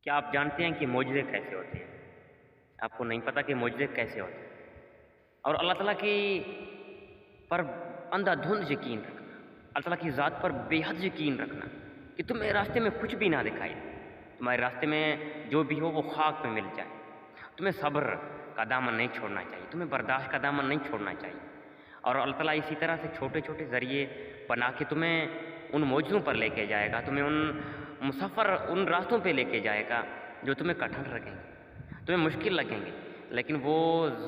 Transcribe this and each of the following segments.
کیا آپ جانتے ہیں کہ معجزے کیسے ہوتے ہیں؟ آپ کو نہیں پتہ کہ معجزے کیسے ہوتے ہیں؟ اور اللہ تعالیٰ کی پر اندھا دھند یقین رکھنا، اللہ تعالیٰ کی ذات پر بے حد یقین رکھنا کہ تمہیں راستے میں کچھ بھی نہ دکھائی، تمہارے راستے میں جو بھی ہو وہ خاک پہ مل جائے، تمہیں صبر کا دامن نہیں چھوڑنا چاہیے، تمہیں برداشت کا دامن نہیں چھوڑنا چاہیے، اور اللہ تعالیٰ اسی طرح سے چھوٹے چھوٹے ذریعے بنا کے تمہیں ان معجزوں پر لے کے جائے گا، تمہیں ان راستوں پہ لے کے جائے گا جو تمہیں کٹھن لگیں گے، تمہیں مشکل لگیں گے، لیکن وہ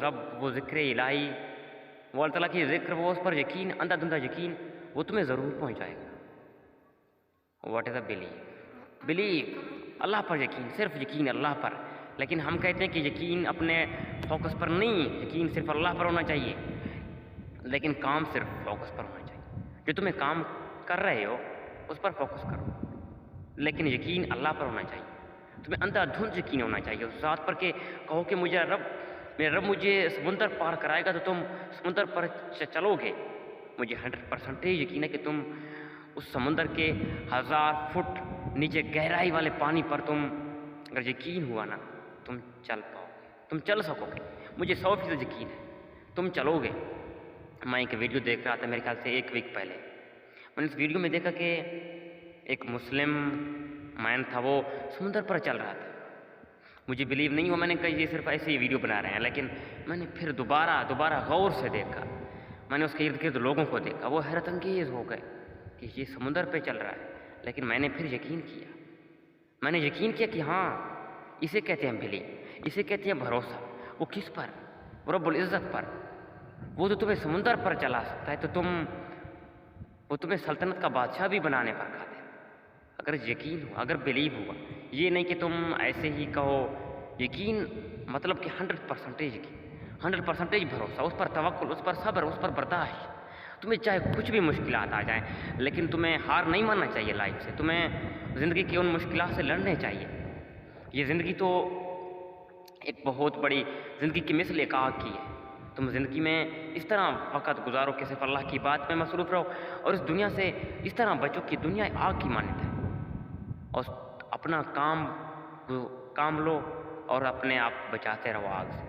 رب، وہ ذکر الہی، وہ اللہ تعالیٰ کی ذکر، وہ اس پر یقین، اندھا دھندھا یقین، وہ تمہیں ضرور پہنچائے گا۔ واٹ از اے بلیو، اللہ پر یقین، صرف یقین اللہ پر۔ لیکن ہم کہتے ہیں کہ یقین اپنے فوکس پر نہیں، یقین صرف اللہ پر ہونا چاہیے، لیکن کام صرف فوکس پر ہونا چاہیے۔ جو تمہیں کام کر رہے ہو اس پر فوکس کرو، لیکن یقین اللہ پر ہونا چاہیے۔ تمہیں اندھا دھند یقین ہونا چاہیے اس ذات پر کہ کہو کہ میرا رب مجھے سمندر پار کرائے گا تو تم سمندر پر چلو گے۔ مجھے 100% یقین ہے کہ تم اس سمندر کے 1000 فٹ نیچے گہرائی والے پانی پر تم اگر یقین ہوا نا، تم چل پاؤ گے، تم چل سکو گے۔ مجھے 100% یقین ہے تم چلو گے۔ میں ایک ویڈیو دیکھ رہا تھا میرے خیال سے 1 ویک پہلے، میں نے اس ویڈیو میں دیکھا کہ ایک مسلم مین تھا، وہ سمندر پر چل رہا تھا۔ مجھے بلیو نہیں ہوا، میں نے کہا یہ صرف ایسے ہی ویڈیو بنا رہے ہیں، لیکن میں نے پھر دوبارہ غور سے دیکھا، میں نے اس کے ارد گرد لوگوں کو دیکھا، وہ حیرت انگیز ہو گئے کہ یہ سمندر پہ چل رہا ہے۔ لیکن میں نے پھر یقین کیا کہ ہاں، اسے کہتے ہیں بلیو، اسے کہتے ہیں بھروسہ۔ وہ کس پر؟ وہ رب العزت پر۔ وہ تو تمہیں سمندر پر چلا سکتا ہے تو وہ تمہیں سلطنت کا بادشاہ بھی بنانے پر قادر ہے، اگر یقین ہوا، اگر بلیو ہوا۔ یہ نہیں کہ تم ایسے ہی کہو یقین، مطلب کہ 100% یقین، 100% بھروسہ، اس پر توکل، اس پر صبر، اس پر برداشت۔ تمہیں چاہے کچھ بھی مشکلات آ جائیں، لیکن تمہیں ہار نہیں ماننا چاہیے لائف سے، تمہیں زندگی کی ان مشکلات سے لڑنے چاہیے۔ یہ زندگی تو ایک بہت بڑی، زندگی کی مثل ایک آگ کی ہے۔ تم زندگی میں اس طرح وقت گزارو کہ صرف اللہ کی بات میں مصروف رہو، اور اس دنیا سے اس طرح بچو کہ دنیا آگ کی مانند ہے، اور اپنا کام لو اور اپنے آپ بچاتے رہو آگ سے۔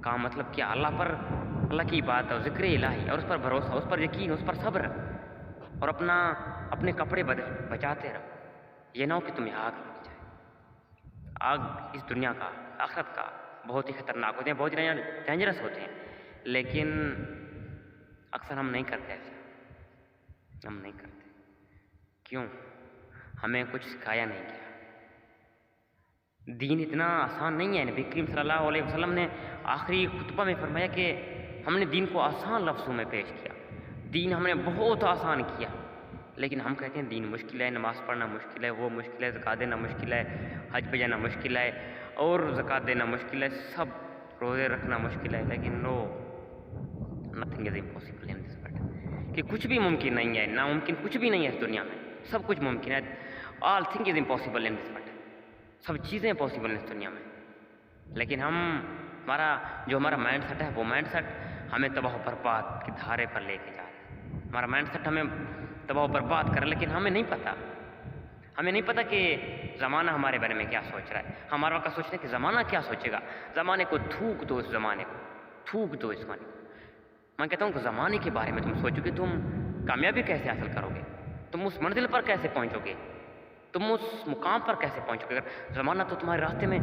کام مطلب کیا؟ اللہ کی بات اور ذکر الہی، اور اس پر بھروسہ، اس پر یقین، اس پر صبر، اور اپنے کپڑے بچاتے رہو۔ یہ نہ ہو کہ تمہیں آگ لگ جائے۔ آگ اس دنیا کا، آخرت کا بہت ہی خطرناک ہوتے ہیں، بہت ہی ڈینجرس ہوتے ہیں، لیکن اکثر ہم نہیں کرتے ایسا، ہم نہیں کرتے۔ کیوں؟ ہمیں کچھ سکھایا نہیں گیا۔ دین اتنا آسان نہیں ہے۔ نبی کریم صلی اللہ علیہ وسلم نے آخری خطبہ میں فرمایا کہ ہم نے دین کو آسان لفظوں میں پیش کیا، دین ہم نے بہت آسان کیا، لیکن ہم کہتے ہیں دین مشکل ہے، نماز پڑھنا مشکل ہے، وہ مشکل ہے، زکوٰۃ دینا مشکل ہے، حج پہ جانا مشکل ہے، اور زکوٰۃ دینا مشکل ہے، سب روزے رکھنا مشکل ہے، لیکن no, nothing is impossible in this world, کہ کچھ بھی ممکن نہیں ہے، ناممکن کچھ بھی نہیں ہے اس دنیا میں، سب کچھ ممکن ہے۔ All thing is impossible in this world, سب چیزیں پاسبل ہیں اس دنیا میں، لیکن ہمارا مائنڈ سیٹ ہے، وہ مائنڈ سیٹ ہمیں تباہ و برباد کی دھارے پر لے کے جا رہا ہے۔ ہمارا مائنڈ سیٹ ہمیں تباہ و برباد کر رہا ہے، لیکن ہمیں نہیں پتہ کہ زمانہ ہمارے بارے میں کیا سوچ رہا ہے۔ ہمارا وقت سوچتے ہیں کہ زمانہ کیا سوچے گا، زمانے کو تھوک دو، اس زمانے کو تھوک دو، اس زمانے کو۔ میں کہتا ہوں کہ زمانے کے بارے میں تم سوچو کہ تم کامیابی کیسے حاصل کرو گے، تم اس منزل پر کیسے پہنچو گے، تم اس مقام پر کیسے پہنچو گے۔ اگر زمانہ تو تمہارے راستے میں،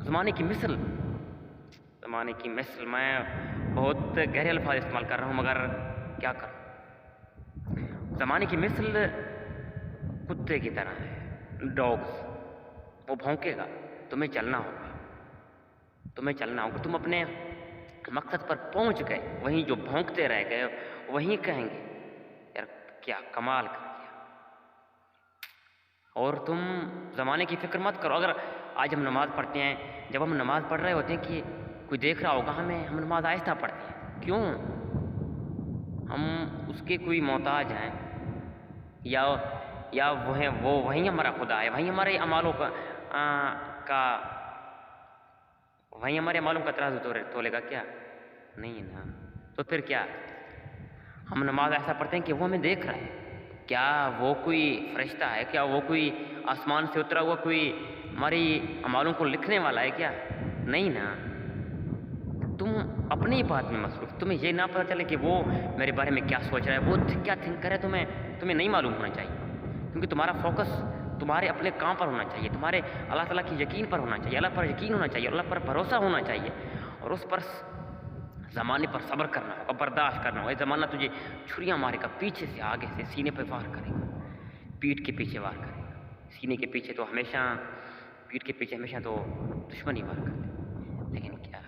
زمانے کی مثل، میں بہت گہرے الفاظ استعمال کر رہا ہوں، مگر کیا کروں۔ زمانے کی مثل کتے کی طرح ہے، ڈاگز، وہ بھونکے گا، تمہیں چلنا ہوگا، تم اپنے مقصد پر پہنچ گئے، وہیں جو بھونکتے رہ گئے وہیں کہیں گے یار کیا کمال کر دیا۔ اور تم زمانے کی فکر مت کرو۔ اگر آج ہم نماز پڑھتے ہیں، جب ہم نماز پڑھ رہے ہوتے ہیں کہ کوئی دیکھ رہا ہوگا ہم نماز آہستہ پڑھتے ہیں، کیوں؟ ہم اس کے کوئی محتاج ہیں، یا وہیں ہمارا خدا ہے، وہیں ہمارے اعمالوں کا ترازو تولے گا کیا؟ نہیں نا۔ تو پھر کیا؟ ہم نماز ایسا پڑھتے ہیں کہ وہ ہمیں دیکھ رہا ہے، کیا وہ کوئی فرشتہ ہے، کیا وہ کوئی آسمان سے اترا ہوا کوئی ہماری اعمالوں کو لکھنے والا ہے کیا؟ نہیں نا. تم اپنی بات میں مصروف، تمہیں یہ نہ پتہ چلے کہ وہ میرے بارے میں کیا سوچ رہا ہے، وہ کیا تھنک کرے، تمہیں نہیں معلوم ہونا چاہیے. کیونکہ تمہارا فوکس تمہارے اپنے کام پر ہونا چاہیے، تمہارے اللہ تعالیٰ کی یقین پر ہونا چاہیے، اللہ پر یقین ہونا چاہیے، اللہ پر بھروسہ ہونا چاہیے، اور اس پر زمانے پر صبر کرنا ہوگا، برداشت کرنا ہوگا. یہ زمانہ تجھے چھریاں مارے گا، پیچھے سے آگے سے سینے پہ وار کرے گا، پیٹھ کے پیچھے وار کرے گا. سینے کے پیچھے تو ہمیشہ، پیٹھ کے پیچھے ہمیشہ تو دشمن ہی وار کرتے. لیکن کیا،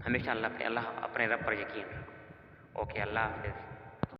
ہمیشہ اللہ اپنے رب پر یقین رکھو. اوکے، اللہ حافظ.